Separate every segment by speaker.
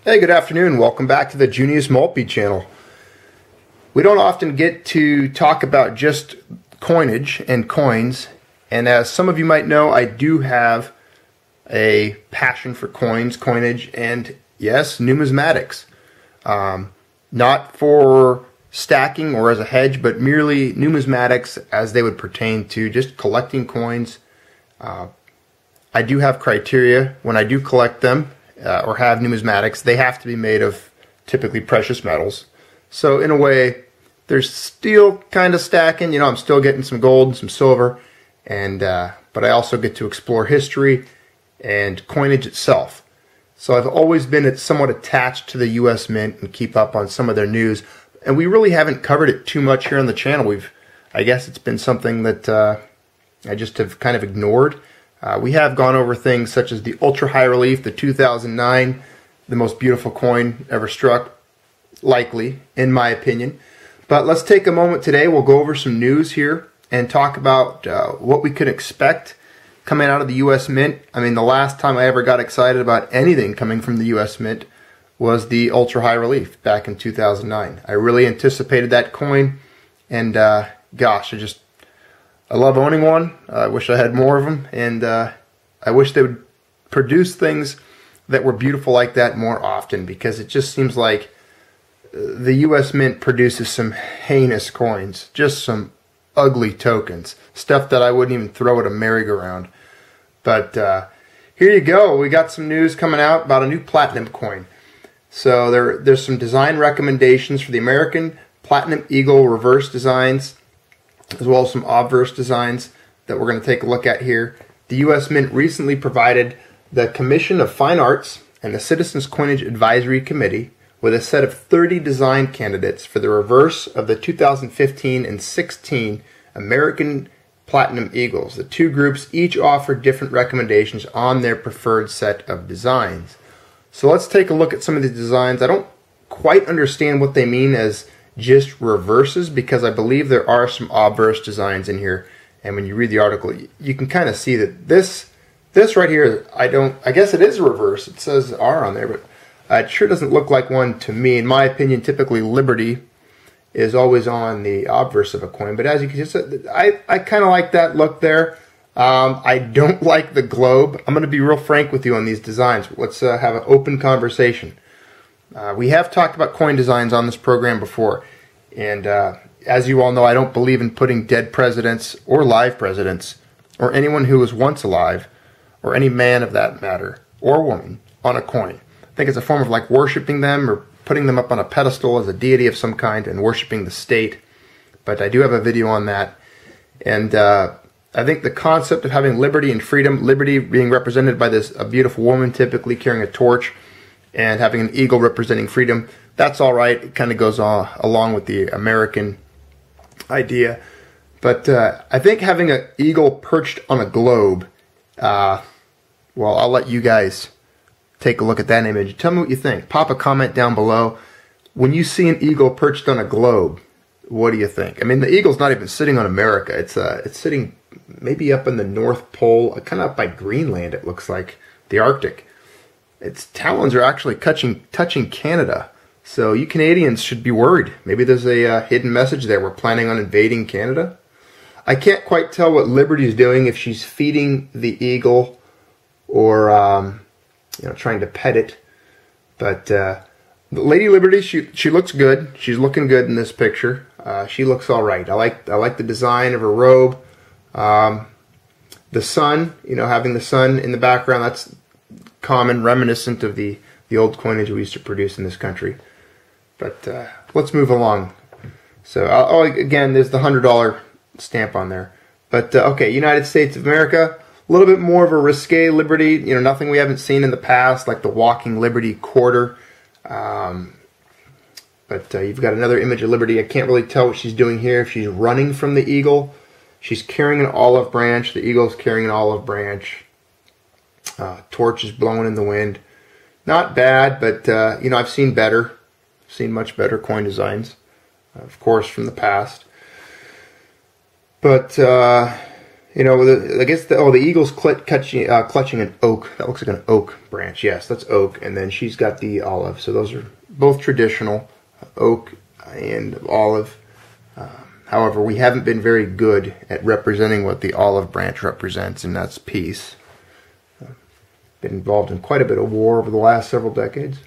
Speaker 1: Hey, good afternoon. Welcome back to the Junius Maltby channel. We don't often get to talk about just coinage and coins, and as some of you might know, I do have a passion for coins, coinage, and yes, numismatics. Not for stacking or as a hedge, but merely numismatics as they would pertain to just collecting coins. I do have criteria when I do collect them or have numismatics. They have to be made of typically precious metals. So in a way, there's still kind of stacking. You know, I'm still getting some gold and some silver, and but I also get to explore history and coinage itself. So I've always been somewhat attached to the U.S. Mint and keep up on some of their news. And we really haven't covered it too much here on the channel. I guess it's been something that I just have kind of ignored. We have gone over things such as the Ultra High Relief, the 2009, the most beautiful coin ever struck, likely, in my opinion. But let's take a moment today. We'll go over some news here and talk about what we could expect coming out of the U.S. Mint. I mean, the last time I ever got excited about anything coming from the U.S. Mint was the Ultra High Relief back in 2009. I really anticipated that coin, and gosh, I love owning one. I wish I had more of them, and I wish they would produce things that were beautiful like that more often, because it just seems like the U.S. Mint produces some heinous coins, just some ugly tokens, stuff that I wouldn't even throw at a merry-go-round. But here you go. We got some news coming out about a new platinum coin. So there's some design recommendations for the American Platinum Eagle reverse designs, as well as some obverse designs that we're going to take a look at here. The U.S. Mint recently provided the Commission of Fine Arts and the Citizens Coinage Advisory Committee with a set of 30 design candidates for the reverse of the 2015 and 16 American Platinum Eagles. The two groups each offered different recommendations on their preferred set of designs. So let's take a look at some of these designs. I don't quite understand what they mean as just reverses, because I believe there are some obverse designs in here, and when you read the article you can kind of see that this right here, I guess it is a reverse. It says R on there, but it sure doesn't look like one to me. In my opinion, typically Liberty is always on the obverse of a coin, but as you can see, I kind of like that look there. I don't like the globe. I'm going to be real frank with you on these designs. Let's have an open conversation. We have talked about coin designs on this program before, and as you all know, I don't believe in putting dead presidents or live presidents or anyone who was once alive, or any man of that matter or woman, on a coin. I think it's a form of like worshiping them or putting them up on a pedestal as a deity of some kind and worshiping the state. But I do have a video on that, and I think the concept of having liberty and freedom, liberty being represented by a beautiful woman typically carrying a torch, and having an eagle representing freedom, that's all right. It kind of goes along with the American idea. But I think having an eagle perched on a globe, well, I'll let you guys take a look at that image. Tell me what you think. Pop a comment down below. When you see an eagle perched on a globe, what do you think? I mean, the eagle's not even sitting on America. It's sitting maybe up in the North Pole, kind of up by Greenland, it looks like, the Arctic. Its talons are actually touching Canada. So you Canadians should be worried. Maybe there's a hidden message there. We're planning on invading Canada. I can't quite tell what Liberty's doing, if she's feeding the eagle or trying to pet it. But Lady Liberty, she looks good. She's looking good in this picture. She looks all right. I like the design of her robe. The sun, having the sun in the background, that's common, reminiscent of the old coinage we used to produce in this country. But let's move along. So again, there's the $100 stamp on there. But okay, United States of America, a little bit more of a risque Liberty. Nothing we haven't seen in the past, like the Walking Liberty quarter. But you've got another image of Liberty. I can't really tell what she's doing here. If she's running from the eagle, she's carrying an olive branch. The eagle's carrying an olive branch. Torch is blowing in the wind. Not bad, but I've seen better. Seen much better coin designs, of course, from the past. But You know, I guess the eagle's clutching an oak. That looks like an oak branch. Yes, that's oak. And then she's got the olive. So those are both traditional, oak and olive. However, we haven't been very good at representing what the olive branch represents, and that's peace. Been involved in quite a bit of war over the last several decades.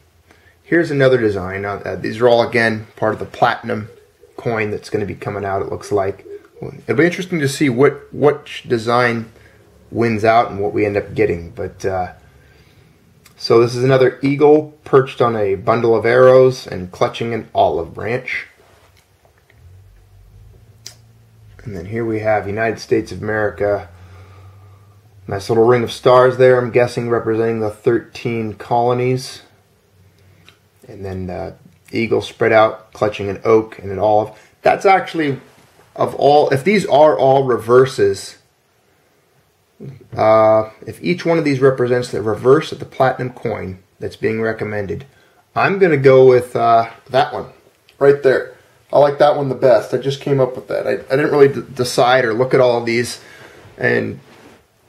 Speaker 1: Here's another design. These are all, again, part of the platinum coin that's going to be coming out, it looks like. It'll be interesting to see what design wins out and what we end up getting. But so this is another eagle perched on a bundle of arrows and clutching an olive branch. And then here we have United States of America. Nice little ring of stars there, I'm guessing representing the 13 colonies. And then eagle spread out, clutching an oak and an olive. That's actually, of all, if these are all reverses, if each one of these represents the reverse of the platinum coin that's being recommended, I'm going to go with that one right there. I like that one the best. I just came up with that. I didn't really decide or look at all of these and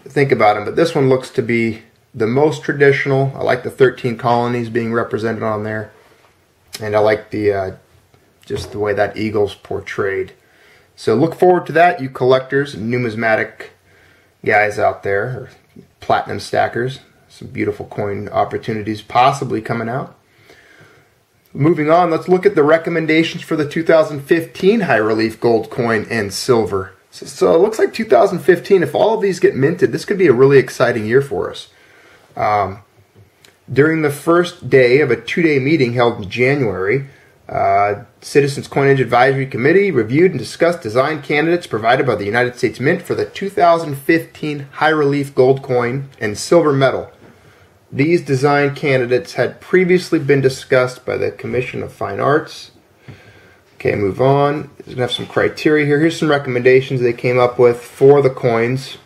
Speaker 1: think about them, but this one looks to be the most traditional. I like the 13 colonies being represented on there, and I like the just the way that eagle's portrayed. So look forward to that, you collectors and numismatic guys out there, or platinum stackers. Some beautiful coin opportunities possibly coming out. Moving on, let's look at the recommendations for the 2015 high relief gold coin and silver. So it looks like 2015, if all of these get minted, this could be a really exciting year for us. During the first day of a 2-day meeting held in January, Citizens Coinage Advisory Committee reviewed and discussed design candidates provided by the United States Mint for the 2015 high relief gold coin and silver medal. These design candidates had previously been discussed by the Commission of Fine Arts. Okay, move on. There's going to have some criteria here. Here's some recommendations they came up with for the coins.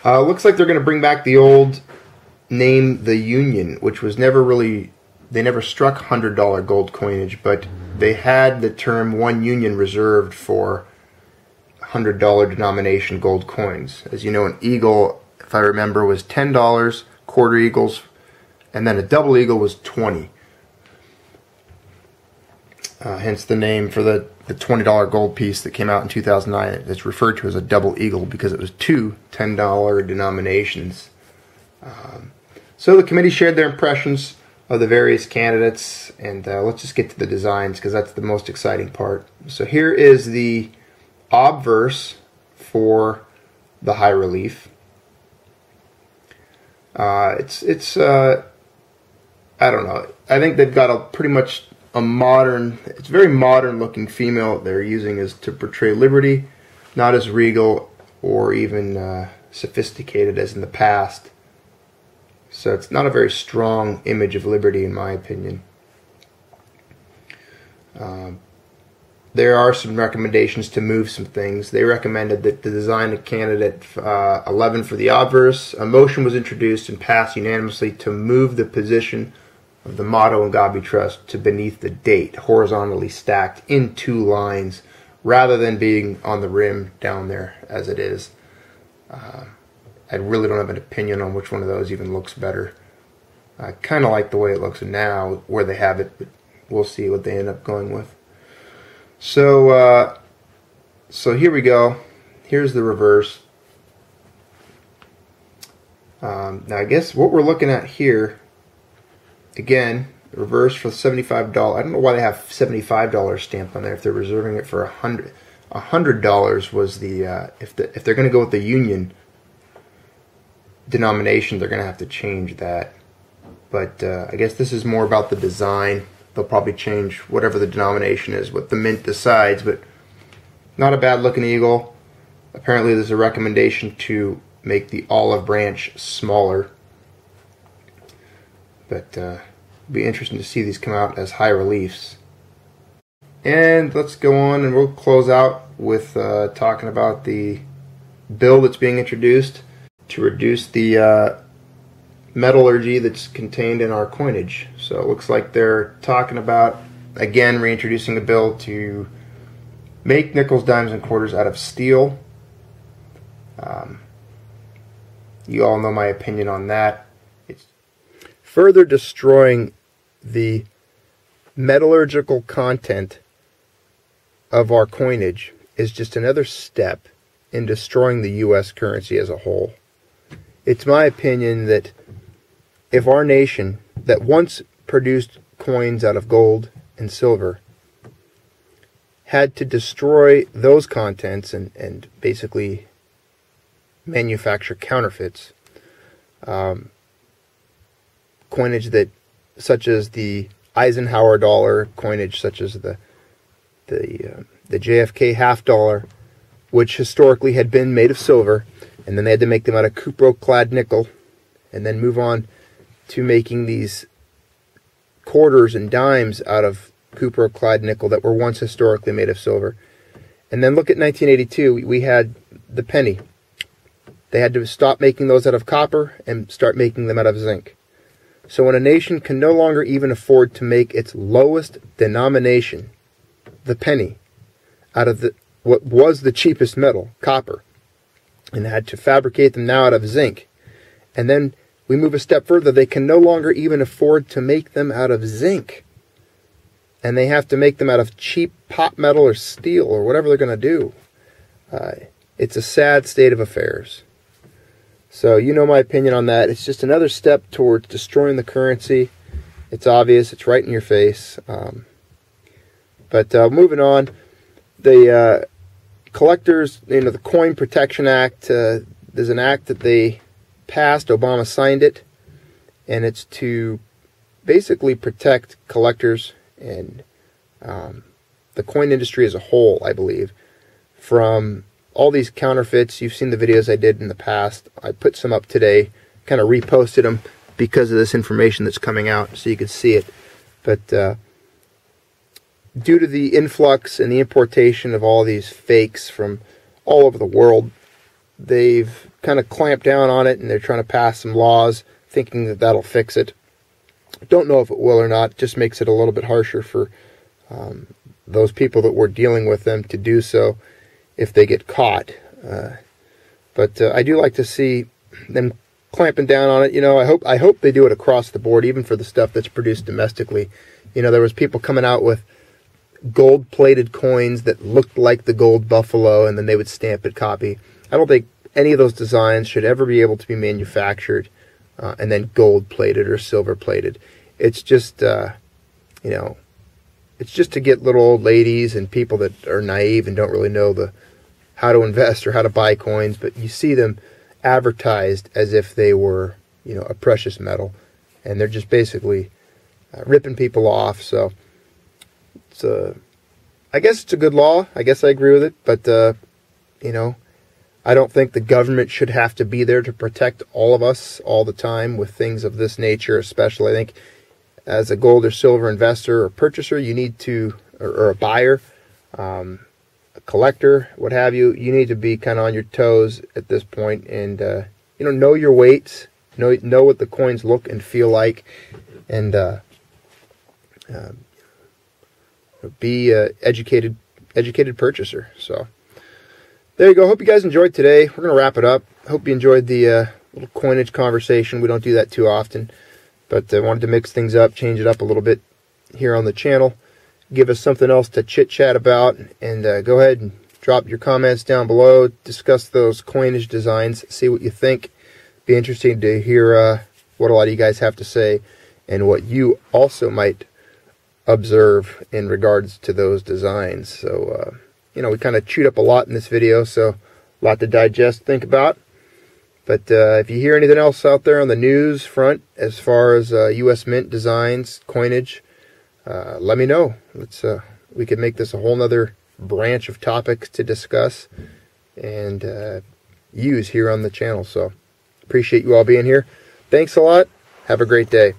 Speaker 1: Looks like they're going to bring back the old name, the Union, which was never really, they never struck $100 gold coinage, but they had the term one Union reserved for $100 denomination gold coins. As you know, an eagle, if I remember, was $10, quarter eagles, and then a double eagle was $20. Hence the name for the $20 gold piece that came out in 2009. It's referred to as a double eagle because it was two $10 denominations. So the committee shared their impressions of the various candidates, and let's just get to the designs because that's the most exciting part. So here is the obverse for the high relief. It's I don't know. I think they've got a pretty much a modern, it's very modern looking female they're using is to portray liberty, not as regal or even sophisticated as in the past. So it's not a very strong image of liberty in my opinion. There are some recommendations to move some things. They recommended that the design of candidate 11 for the obverse, a motion was introduced and passed unanimously to move the position of the motto in God We Trust to beneath the date, horizontally stacked in two lines, rather than being on the rim down there as it is. I really don't have an opinion on which one of those even looks better. I kind of like the way it looks now, where they have it, but we'll see what they end up going with. So, so here we go. Here's the reverse. Now I guess what we're looking at here, again, the reverse for $75. I don't know why they have $75 stamped on there if they're reserving it for $100. $100 was the if they're going to go with the Union denomination, they're going to have to change that. But I guess this is more about the design. They'll probably change whatever the denomination is, what the mint decides, but not a bad looking eagle. Apparently there's a recommendation to make the olive branch smaller. But it'll be interesting to see these come out as high reliefs. And let's go on and we'll close out with talking about the bill that's being introduced to reduce the metallurgy that's contained in our coinage. So it looks like they're talking about, again, reintroducing a bill to make nickels, dimes, and quarters out of steel. You all know my opinion on that. It's further destroying the metallurgical content of our coinage is just another step in destroying the U.S. currency as a whole. It's my opinion that if our nation that once produced coins out of gold and silver had to destroy those contents and basically manufacture counterfeits, coinage that, such as the Eisenhower dollar, coinage such as the JFK half dollar, which historically had been made of silver, and then they had to make them out of cupro-clad nickel, and then move on to making these quarters and dimes out of cupro-clad nickel that were once historically made of silver. And then look at 1982, we had the penny. They had to stop making those out of copper and start making them out of zinc. So when a nation can no longer even afford to make its lowest denomination, the penny, out of what was the cheapest metal, copper, and had to fabricate them now out of zinc, and then we move a step further, they can no longer even afford to make them out of zinc, and they have to make them out of cheap pot metal or steel or whatever they're going to do. It's a sad state of affairs. So you know my opinion on that. It's just another step towards destroying the currency. It's obvious. It's right in your face. But moving on, the collectors, the Coin Protection Act, there's an act that they passed. Obama signed it, and it's to basically protect collectors and the coin industry as a whole, I believe, from all these counterfeits. You've seen the videos I did in the past. I put some up today, kind of reposted them because of this information that's coming out so you can see it. But due to the influx and the importation of all these fakes from all over the world, they've kind of clamped down on it, and they're trying to pass some laws thinking that that'll fix it. Don't know if it will or not. It just makes it a little bit harsher for those people that were dealing with them to do so if they get caught. But I do like to see them clamping down on it. I hope they do it across the board, even for the stuff that's produced domestically. There was people coming out with gold-plated coins that looked like the gold buffalo, and then they would stamp it copy. I don't think any of those designs should ever be able to be manufactured and then gold-plated or silver-plated. It's just, it's just to get little old ladies and people that are naive and don't really know how to invest or how to buy coins, but you see them advertised as if they were, a precious metal, and they're just basically ripping people off. So it's I guess it's a good law. I guess I agree with it, but I don't think the government should have to be there to protect all of us all the time with things of this nature, especially. I think as a gold or silver investor or purchaser, you need to, or a buyer, a collector, what have you, you need to be kind of on your toes at this point, and know your weights, know what the coins look and feel like, and be an educated purchaser. So there you go. Hope you guys enjoyed today. We're going to wrap it up. Hope you enjoyed the little coinage conversation. We don't do that too often, but I wanted to mix things up, change it up a little bit here on the channel, give us something else to chit-chat about, and go ahead and drop your comments down below, discuss those coinage designs, see what you think. Be interesting to hear what a lot of you guys have to say and what you also might observe in regards to those designs. So, we kind of chewed up a lot in this video, so a lot to digest, think about. But if you hear anything else out there on the news front as far as U.S. Mint designs, coinage, let me know. We could make this a whole nother branch of topics to discuss and use here on the channel. So appreciate you all being here. Thanks a lot. Have a great day.